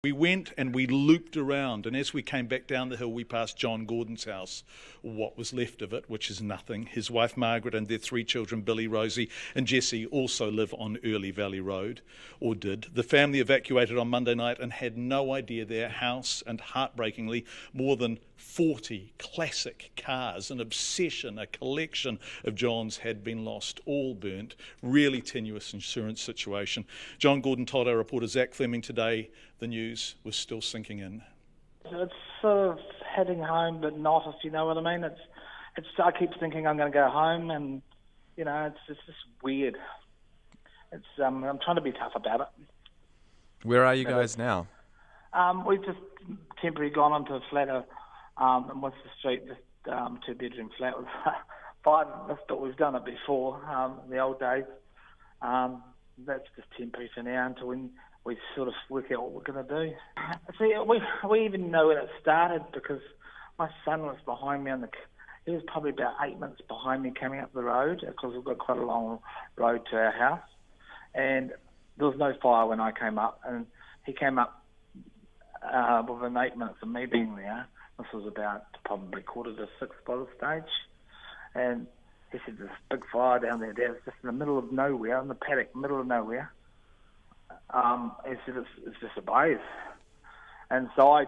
We went and we looped around, and as we came back down the hill, we passed John Gordon's house, or what was left of it, which is nothing. His wife Margaret and their 3 children, Billy, Rosie and Jessie, also live on Early Valley Road, or did. The family evacuated on Monday night and had no idea their house and, heartbreakingly, more than 40 classic cars, an obsession, a collection of John's, had been lost, all burnt. Really tenuous insurance situation. John Gordon told our reporter Zac Fleming today the news was still sinking in. It's sort of heading home, but not, if you know what I mean. It's. I keep thinking I'm going to go home, and it's just weird. I'm trying to be tough about it. Where are you guys now? We've just temporarily gone onto a flat in Worcester Street, just 2-bedroom flat with 5 of us, but we've done it before in the old days. That's just temporary for now until we sort of work out what we're going to do. See, we even know when it started because my son was behind me he was probably about 8 minutes behind me coming up the road because we've got quite a long road to our house. And there was no fire when I came up, and he came up within 8 minutes of me being there. This was about probably 5:45 by the stage. And he said, "There's a big fire down there, Dad. It's just in the middle of nowhere, in the paddock, middle of nowhere." He said, it's just a blaze. And so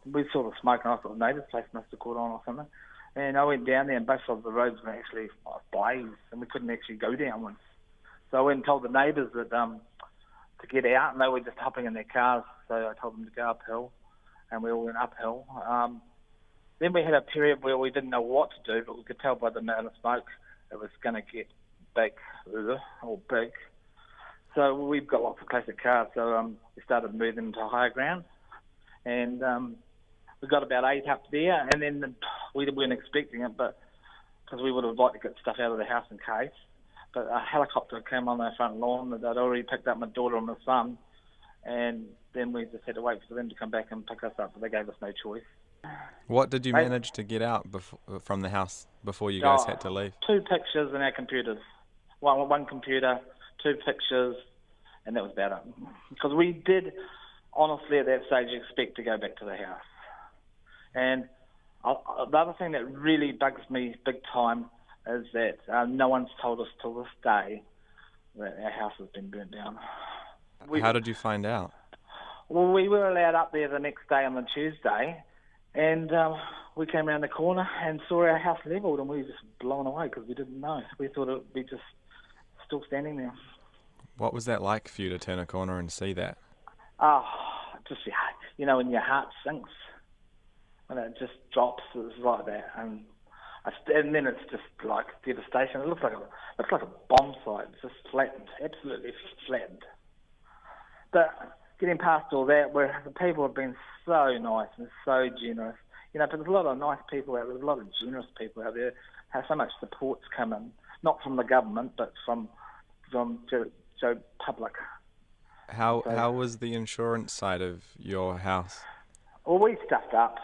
we sort of smoking. I thought the neighbour's place must have caught on or something. And I went down there, and both of the roads were actually ablaze, and we couldn't actually go down one. So I went and told the neighbours that to get out, and they were just hopping in their cars. So I told them to go uphill, and we all went uphill. Then we had a period where we didn't know what to do, but we could tell by the amount of smoke it was going to get big. So we've got lots of classic cars, so we started moving to higher ground. And we got about 8 up there, and then we weren't expecting it, but because we would have liked to get stuff out of the house in case. But a helicopter came on our front lawn that I'd already picked up my daughter and my son, and then we just had to wait for them to come back and pick us up, but they gave us no choice. What did you manage to get out from the house before you guys had to leave? 2 pictures and our computers. One computer, 2 pictures, and that was about it. Because we did, honestly, at that stage, expect to go back to the house. And the other thing that really bugs me big time is that no one's told us till this day that our house has been burnt down. How did you find out? Well, we were allowed up there the next day on the Tuesday, and we came around the corner and saw our house levelled, and we were just blown away because we didn't know. We thought it would be just still standing there. What was that like for you to turn a corner and see that? Oh, just, when your heart sinks, when it just drops, it's like that. And then it's just like devastation. It looks like a bomb site. It's just flattened, absolutely flattened. But getting past all that, where the people have been so nice and so generous. But there's a lot of nice people out there. There's a lot of generous people out there. How so much support's come in, not from the government, but from Joe public. How was the insurance side of your house? Well, we stuffed up.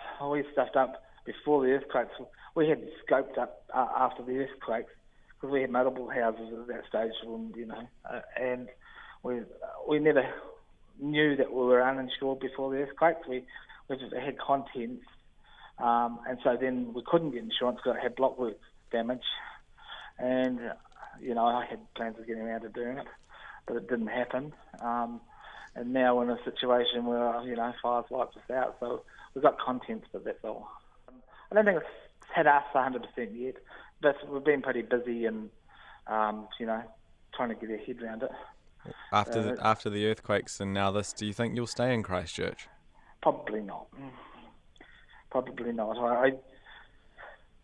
Before the earthquakes. We had scoped up after the earthquakes because we had multiple houses at that stage, and we never knew that we were uninsured before the earthquakes. We just had contents, and so then we couldn't get insurance because it had blockwork damage, and I had plans of getting around to doing it, but it didn't happen. And now we're in a situation where fire's wiped us out, so we've got contents, but that's all. I don't think it's hit us 100% yet, but we've been pretty busy and trying to get our head around it. After the earthquakes and now this, do you think you'll stay in Christchurch? Probably not. Probably not.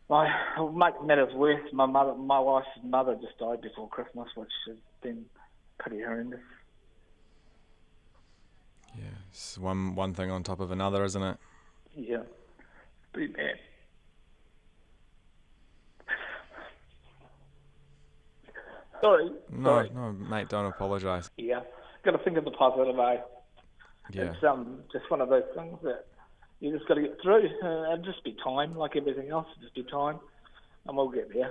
Make matters worse, my wife's mother just died before Christmas, which has been pretty horrendous. Yeah, it's one thing on top of another, isn't it? Yeah, pretty bad. Sorry. No, mate, don't apologise. Yeah, got to think of the positive, eh? Yeah. It's just one of those things that you just got to get through. It'll just be time, like everything else. It'll just be time, and we'll get there.